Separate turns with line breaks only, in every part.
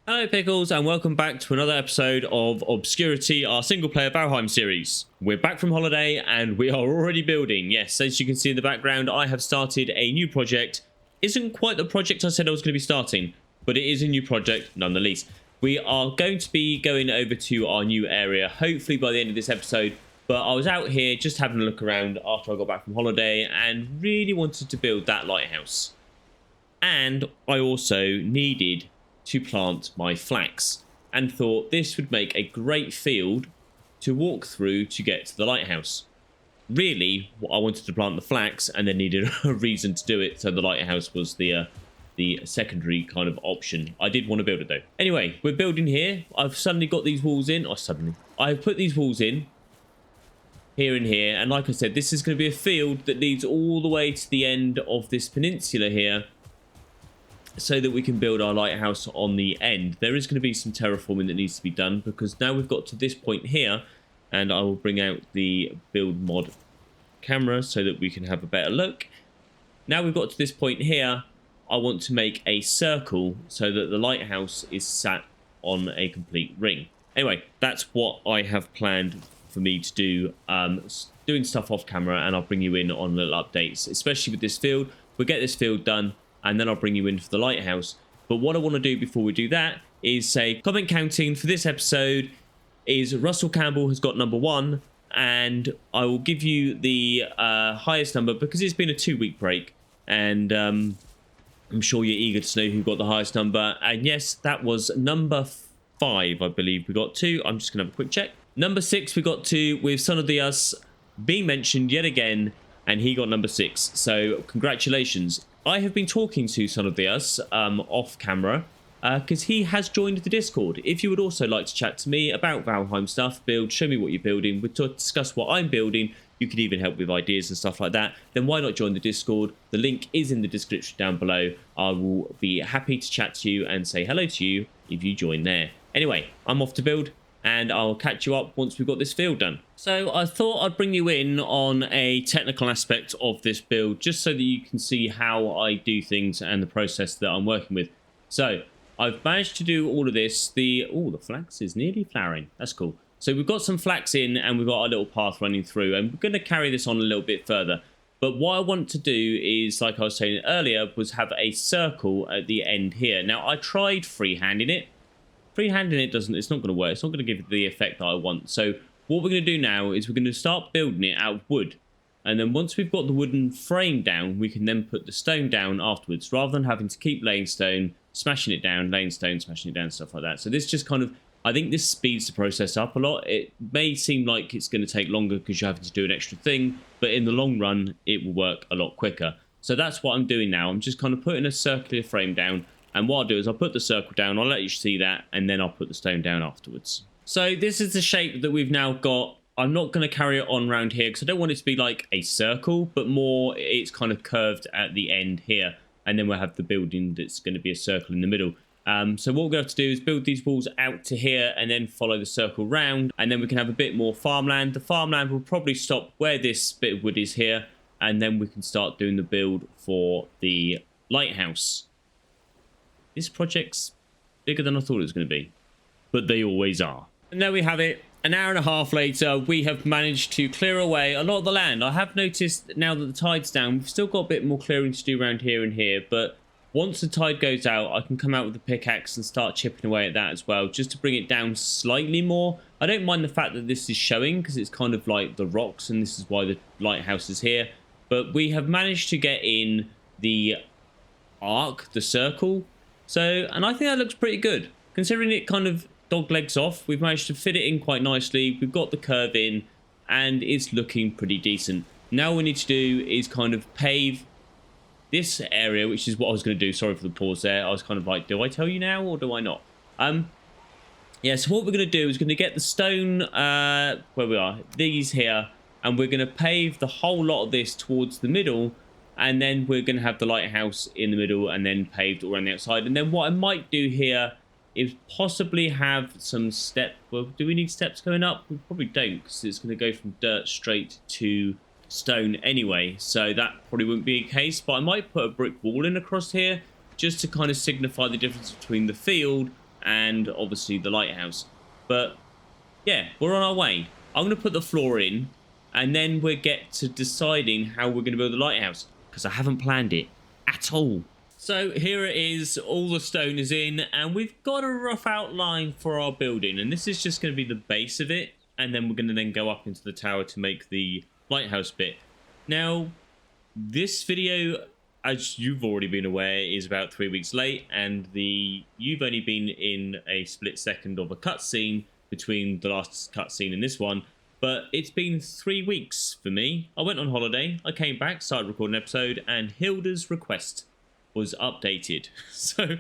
Hello Pickles and welcome back to another episode of Obscurity, our single player Valheim series. We're back from holiday and we are already building. Yes, as you can see in the background, I have started a new project. Isn't quite the project I said I was going to be starting, but it is a new project nonetheless. We are going to be going over to our new area, hopefully by the end of this episode. But I was out here just having a look around after I got back from holiday and really wanted to build that lighthouse. And I also needed to plant my flax and thought this would make a great field to walk through to get to the lighthouse. Really, I wanted to plant the flax and then needed a reason to do it, so the lighthouse was the secondary kind of option. I did want to build it though. Anyway, we're building here. I've suddenly got these walls in. I've put these walls in here and here, and like I said, this is going to be a field that leads all the way to the end of this peninsula here, so that we can build our lighthouse on the end. There is going to be some terraforming that needs to be done, because now we've got to this point here, and I will bring out the build mod camera so that we can have a better look. Now we've got to this point here, I want to make a circle so that the lighthouse is sat on a complete ring. Anyway, that's what I have planned for me to do, doing stuff off camera, and I'll bring you in on little updates, especially with this field. We'll get this field done, and then I'll bring you in for the lighthouse. But what I want to do before we do that is say comment counting for this episode is Russell Campbell has got number 1, and I will give you the highest number because it's been a 2-week break, and I'm sure you're eager to know who got the highest number. And yes, that was number 5, I believe we got to. I'm just gonna have a quick check. Number 6 we got to with Son of the Us being mentioned yet again, and he got number 6, so congratulations. I have been talking to Son of the Us off camera because he has joined the Discord. If you would also like to chat to me about Valheim stuff, build, show me what you're building, we'll discuss what I'm building, you could even help with ideas and stuff like that, then why not join the Discord? The link is in the description down below. I will be happy to chat to you and say hello to you if you join there. Anyway, I'm off to build, and I'll catch you up once we've got this field done. So I thought I'd bring you in on a technical aspect of this build, just so that you can see how I do things and the process that I'm working with. So I've managed to do all of this. The flax is nearly flowering. That's cool. So we've got some flax in, and we've got our little path running through, and we're going to carry this on a little bit further. But what I want to do is, like I was saying earlier, was have a circle at the end here. Now I tried freehanding it. Freehanding it it's not going to work. It's not going to give it the effect that I want. So what we're going to do now is we're going to start building it out of wood. And then once we've got the wooden frame down, we can then put the stone down afterwards, rather than having to keep laying stone, smashing it down, laying stone, smashing it down, stuff like that. So this just kind of, I think this speeds the process up a lot. It may seem like it's going to take longer because you're having to do an extra thing, but in the long run, it will work a lot quicker. So that's what I'm doing now. I'm just kind of putting a circular frame down. And what I'll do is I'll put the circle down, I'll let you see that, and then I'll put the stone down afterwards. So this is the shape that we've now got. I'm not going to carry it on around here because I don't want it to be like a circle, but more it's kind of curved at the end here. And then we'll have the building that's going to be a circle in the middle. So what we're going to have to do is build these walls out to here and then follow the circle round. And then we can have a bit more farmland. The farmland will probably stop where this bit of wood is here. And then we can start doing the build for the lighthouse. This project's bigger than I thought it was going to be, but they always are. And there we have it. An hour and a half later, we have managed to clear away a lot of the land. I have noticed now that the tide's down, we've still got a bit more clearing to do around here and here, but once the tide goes out, I can come out with the pickaxe and start chipping away at that as well, just to bring it down slightly more. I don't mind the fact that this is showing, because it's kind of like the rocks, and this is why the lighthouse is here. But we have managed to get in the arc, the circle. So, and I think that looks pretty good. Considering it kind of dog legs off, we've managed to fit it in quite nicely. We've got the curve in, and it's looking pretty decent. Now what we need to do is kind of pave this area, which is what I was going to do. Sorry for the pause there. I was kind of like, do I tell you now or do I not? Yeah, so what we're going to do is going to get the stone, where we are, these here, and we're going to pave the whole lot of this towards the middle. And then we're going to have the lighthouse in the middle and then paved all around the outside. And then what I might do here is possibly have some well, do we need steps going up? We probably don't, because it's going to go from dirt straight to stone anyway. So that probably wouldn't be a case. But I might put a brick wall in across here just to kind of signify the difference between the field and obviously the lighthouse. But yeah, we're on our way. I'm going to put the floor in, and then we'll get to deciding how we're going to build the lighthouse, because I haven't planned it at all. So here it is, all the stone is in, and we've got a rough outline for our building, and this is just going to be the base of it, and then we're going to then go up into the tower to make the lighthouse bit. Now, this video, as you've already been aware, is about 3 weeks late, and you've only been in a split second of a cutscene between the last cutscene and this one, but it's been 3 weeks for me. I went on holiday, I came back, started recording an episode, and Hilda's request was updated. So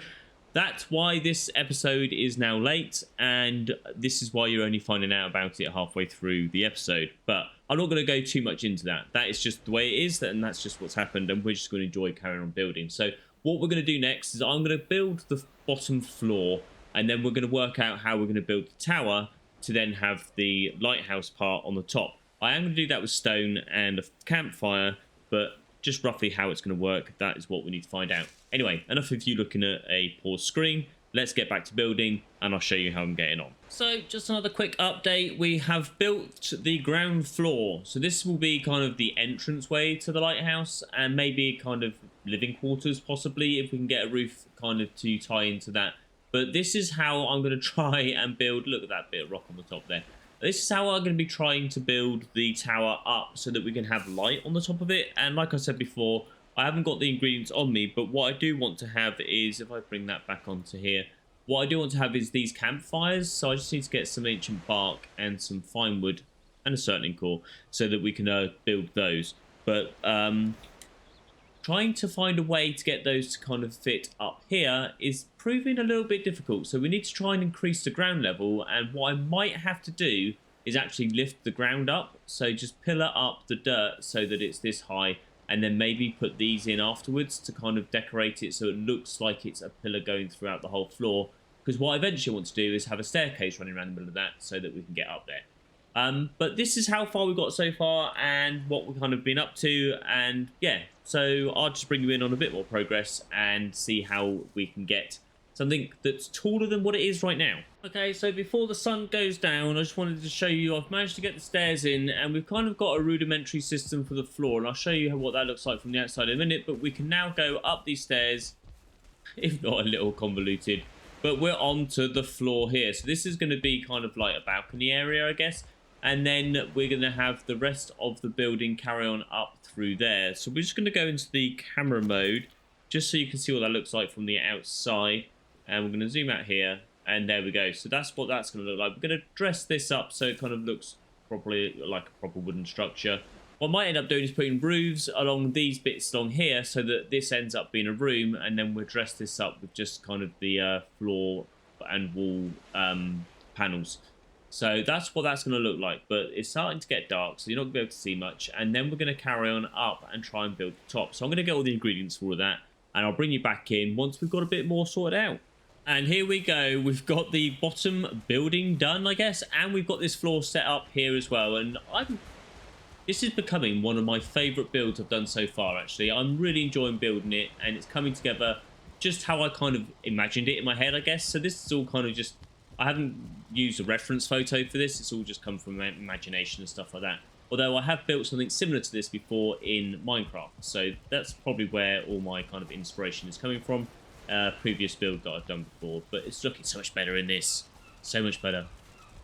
that's why this episode is now late, and this is why you're only finding out about it halfway through the episode. But I'm not going to go too much into that. That is just the way it is, and that's just what's happened, and we're just going to enjoy carrying on building. So what we're going to do next is I'm going to build the bottom floor, and then we're going to work out how we're going to build the tower to then have the lighthouse part on the top. I am going to do that with stone and a campfire, but just roughly how it's going to work, that is what we need to find out. Anyway, enough of you looking at a paused screen. Let's get back to building, and I'll show you how I'm getting on. So just another quick update. We have built the ground floor. So this will be kind of the entranceway to the lighthouse, and maybe kind of living quarters possibly, if we can get a roof kind of to tie into that. But this is how I'm going to try and build. Look at that bit of rock on the top there. This is how I'm going to be trying to build the tower up so that we can have light on the top of it. And like I said before, I haven't got the ingredients on me, but what I do want to have is, if I bring that back onto here, what I do want to have is these campfires. So I just need to get some ancient bark and some fine wood and a certain core so that we can build those. But trying to find a way to get those to kind of fit up here is proving a little bit difficult. So we need to try and increase the ground level, and what I might have to do is actually lift the ground up. So just pillar up the dirt so that it's this high, and then maybe put these in afterwards to kind of decorate it so it looks like it's a pillar going throughout the whole floor. Because what I eventually want to do is have a staircase running around the middle of that so that we can get up there. But this is how far we've got so far and what we've kind of been up to, and yeah, so I'll just bring you in on a bit more progress and see how we can get something that's taller than what it is right now. Okay, so before the sun goes down, I just wanted to show you I've managed to get the stairs in, and we've kind of got a rudimentary system for the floor, and I'll show you what that looks like from the outside in a minute. But we can now go up these stairs, if not a little convoluted, but we're onto the floor here. So this is going to be kind of like a balcony area, I guess. And then we're going to have the rest of the building carry on up through there. So we're just going to go into the camera mode, just so you can see what that looks like from the outside. And we're going to zoom out here, and there we go. So that's what that's going to look like. We're going to dress this up so it kind of looks properly like a proper wooden structure. What I might end up doing is putting roofs along these bits along here so that this ends up being a room, and then we'll dress this up with just kind of the floor and wall panels. So that's what that's going to look like, but it's starting to get dark, so you're not going to be able to see much. And then we're going to carry on up and try and build the top. So I'm going to get all the ingredients for all of that, and I'll bring you back in once we've got a bit more sorted out. And here we go. We've got the bottom building done, I guess, and we've got this floor set up here as well. And this is becoming one of my favourite builds I've done so far, actually. I'm really enjoying building it, and it's coming together just how I kind of imagined it in my head, I guess. So this is all kind of just... I haven't used a reference photo for this. It's all just come from imagination and stuff like that. Although I have built something similar to this before in Minecraft. So that's probably where all my kind of inspiration is coming from. Previous build that I've done before. But it's looking so much better in this. So much better.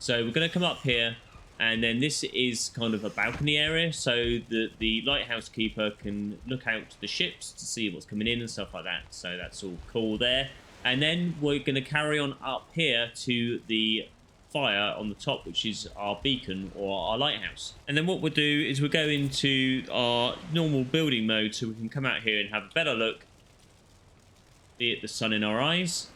So we're going to come up here. And then this is kind of a balcony area. So the lighthouse keeper can look out to the ships to see what's coming in and stuff like that. So that's all cool there. And then we're going to carry on up here to the fire on the top, which is our beacon or our lighthouse. And then what we'll do is we'll go into our normal building mode so we can come out here and have a better look, be it the sun in our eyes.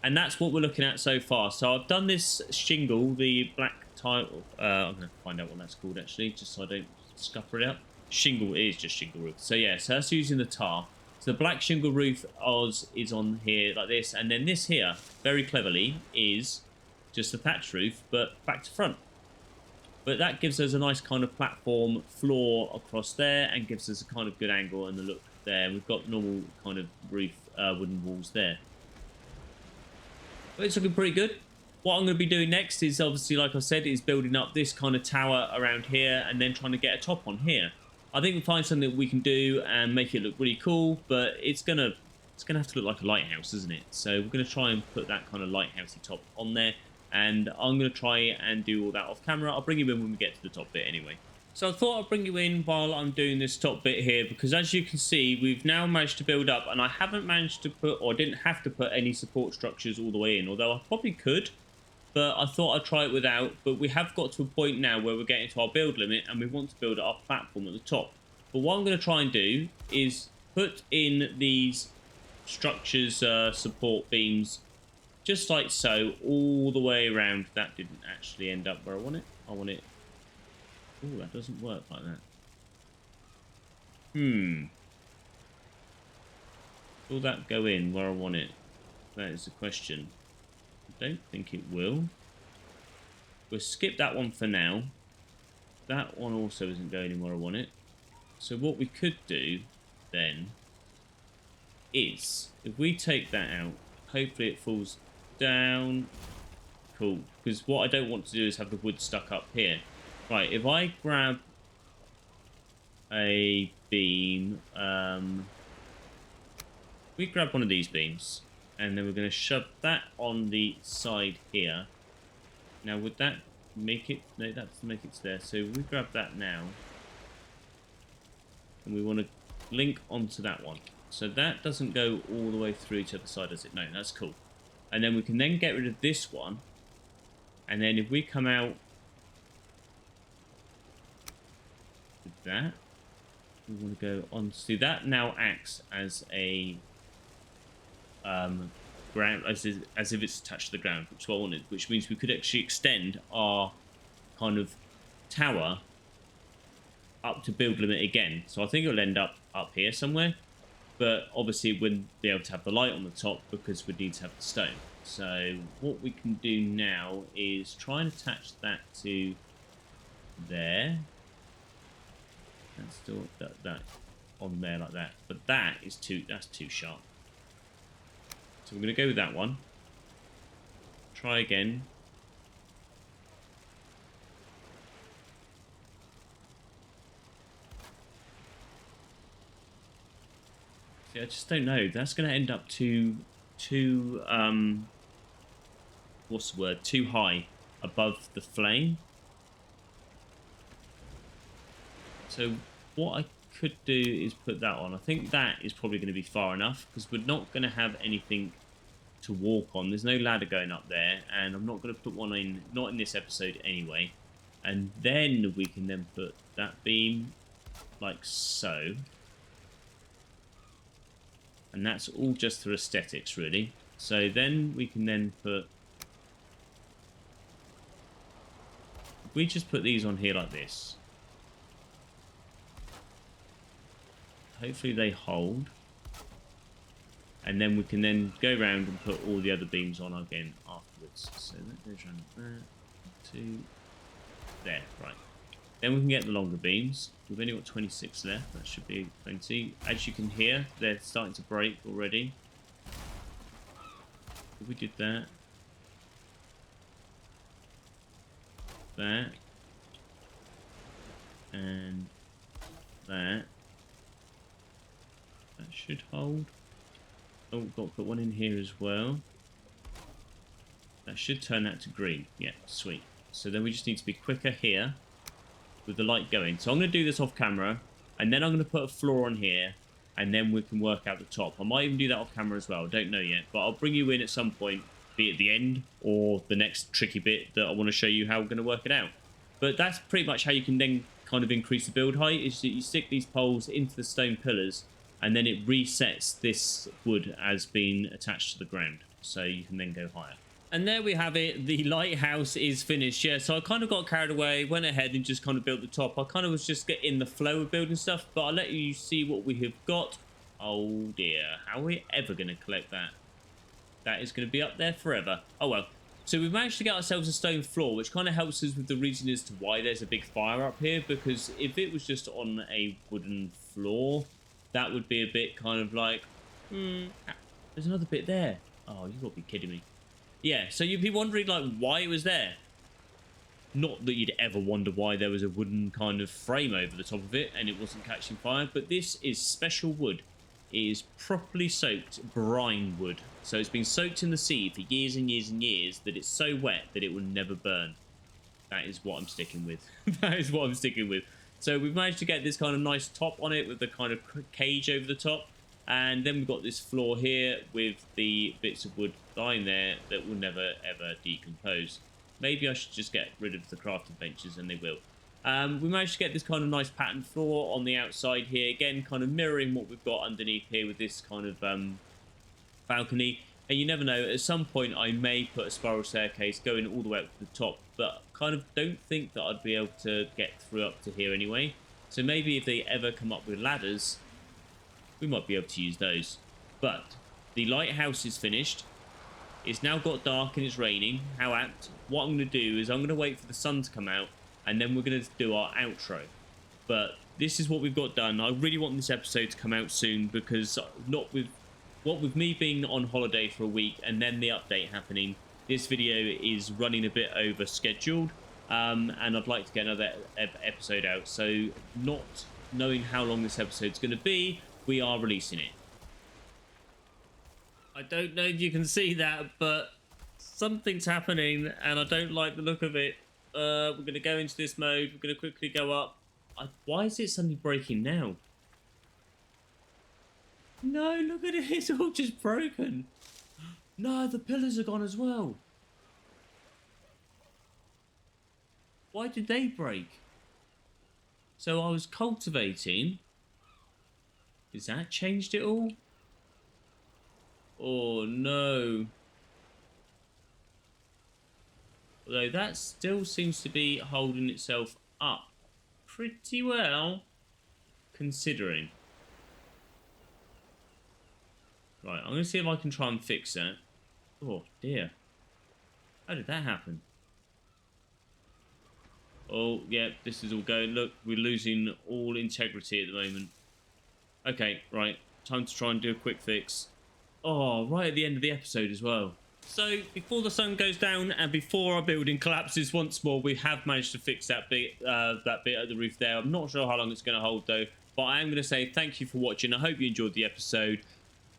And that's what we're looking at so far. So I've done this shingle, the black tile. I'm going to find out what that's called actually, just so I don't scupper it up. Shingle is just shingle roof. So yeah, so that's using the tar. So the black shingle roof is on here like this, and then this here, very cleverly, is just a thatch roof, but back to front. But that gives us a nice kind of platform floor across there, and gives us a kind of good angle and the look there. We've got normal kind of roof wooden walls there. But it's looking pretty good. What I'm going to be doing next is obviously, like I said, is building up this kind of tower around here and then trying to get a top on here. I think we'll find something that we can do and make it look really cool, but it's gonna have to look like a lighthouse, isn't it? So we're going to try and put that kind of lighthousey top on there, and I'm going to try and do all that off camera. I'll bring you in when we get to the top bit anyway. So I thought I'd bring you in while I'm doing this top bit here, because as you can see, we've now managed to build up, and I haven't managed to put, or didn't have to put, any support structures all the way in, although I probably could, but I thought I'd try it without. But we have got to a point now where we're getting to our build limit, and we want to build our platform at the top. But what I'm going to try and do is put in these structures, support beams, just like so, all the way around. That didn't actually end up where I want it. I want it... Oh, that doesn't work like that. Will that go in where I want it? That is the question. I don't think it will. We'll skip that one for now. That one also isn't going in where I want it. So what we could do then is, if we take that out, hopefully it falls down. Cool. Because what I don't want to do is have the wood stuck up here. Right, if I grab a beam, we grab one of these beams, and then we're going to shove that on the side here. Now, would that make it? No, that's make it there. So we grab that now, and we want to link onto that one. So that doesn't go all the way through to the side, does it? No, that's cool. And then we can then get rid of this one, and then if we come out with that, we want to go on. See, that now acts as a ground, as if it's attached to the ground, which is what I wanted, which means we could actually extend our kind of tower up to build limit again. So I think it'll end up here somewhere, but obviously we wouldn't be able to have the light on the top because we need to have the stone. So what we can do now is try and attach that to there. And still that on there like that, but that's too sharp. So we're going to go with that one. Try again. See, I just don't know. That's going to end up too what's the word? Too high above the flame. So what I could do is put that on. I think that is probably going to be far enough, because we're not going to have anything to walk on. There's no ladder going up there, and I'm not going to put one in, not in this episode anyway. And then we can then put that beam like so. And that's all just for aesthetics, really. So then we can then put... we just put these on here like this. Hopefully they hold. And then we can then go around and put all the other beams on again afterwards. So that goes around there, 2, there, right. Then we can get the longer beams. We've only got 26 left. That should be plenty. As you can hear, they're starting to break already. If we did that. That. And that. That should hold. Oh, we've got to put one in here as well. That should turn that to green. Yeah, sweet. So then we just need to be quicker here with the light going. So I'm going to do this off camera, and then I'm going to put a floor on here, and then we can work out the top. I might even do that off camera as well. I don't know yet, but I'll bring you in at some point, be it the end or the next tricky bit that I want to show you how we're going to work it out. But that's pretty much how you can then kind of increase the build height, is that you stick these poles into the stone pillars, and then it resets this wood as being attached to the ground, so you can then go higher. And there we have it. The lighthouse is finished. Yeah, so I kind of got carried away, went ahead and just kind of built the top. I kind of was just getting the flow of building stuff, but I'll let you see what we have got. Oh dear, how are we ever going to collect that? That is going to be up there forever. Oh well. So we've managed to get ourselves a stone floor, which kind of helps us with the reason as to why there's a big fire up here, because if it was just on a wooden floor, that would be a bit kind of like, there's another bit there. Oh, you've got to be kidding me. Yeah, so you'd be wondering, like, why it was there. Not that you'd ever wonder why there was a wooden kind of frame over the top of it and it wasn't catching fire, but this is special wood. It is properly soaked brine wood. So it's been soaked in the sea for years and years and years that it's so wet that it will never burn. That is what I'm sticking with. That is what I'm sticking with. So we've managed to get this kind of nice top on it with the kind of cage over the top. And then we've got this floor here with the bits of wood lying there that will never, ever decompose. Maybe I should just get rid of the crafting benches, and they will. We managed to get this kind of nice patterned floor on the outside here. Again, kind of mirroring what we've got underneath here with this kind of balcony. And you never know, at some point I may put a spiral staircase going all the way up to the top. But kind of don't think that I'd be able to get through up to here anyway. So maybe if they ever come up with ladders, we might be able to use those. But the lighthouse is finished. It's now got dark and it's raining. How apt. What I'm going to do is I'm going to wait for the sun to come out and then we're going to do our outro. But this is what we've got done. I really want this episode to come out soon because with me being on holiday for a week and then the update happening, this video is running a bit over scheduled and I'd like to get another episode out. So not knowing how long this episode's going to be, we are releasing it. I don't know if you can see that, but something's happening and I don't like the look of it. We're going to go into this mode. We're going to quickly go up. Why is it suddenly breaking now? No, look at it. It's all just broken. No, the pillars are gone as well. Why did they break? So I was cultivating. Has that changed it all? Oh no. Although that still seems to be holding itself up pretty well, considering. Right, I'm going to see if I can try and fix that. Oh dear. How did that happen? Oh, yeah, this is all going. Look, we're losing all integrity at the moment. Okay, right. Time to try and do a quick fix. Oh, right at the end of the episode as well. So, before the sun goes down and before our building collapses once more, we have managed to fix that bit at the roof there. I'm not sure how long it's going to hold, though. But I am going to say thank you for watching. I hope you enjoyed the episode.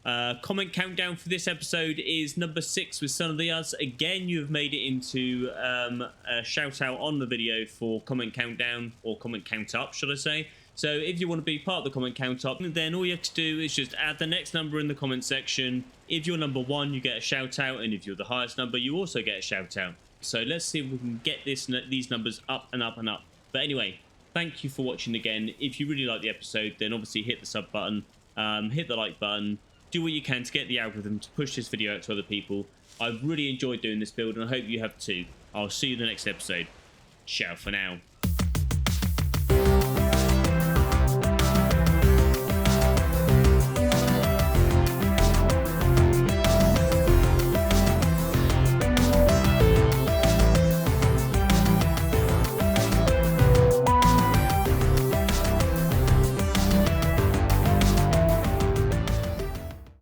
Comment countdown for this episode is number 6 with Son of the Uz. Again, you have made it into a shout out on the video for comment countdown, or comment count up, should I say. So if you want to be part of the comment count up, then all you have to do is just add the next number in the comment section. If you're number 1, you get a shout out, and if you're the highest number, you also get a shout out. So let's see if we can get these numbers up and up and up. But anyway, thank you for watching again. If you really like the episode, then obviously hit the sub button, hit the like button. Do what you can to get the algorithm to push this video out to other people. I've really enjoyed doing this build and I hope you have too. I'll see you in the next episode. Ciao for now.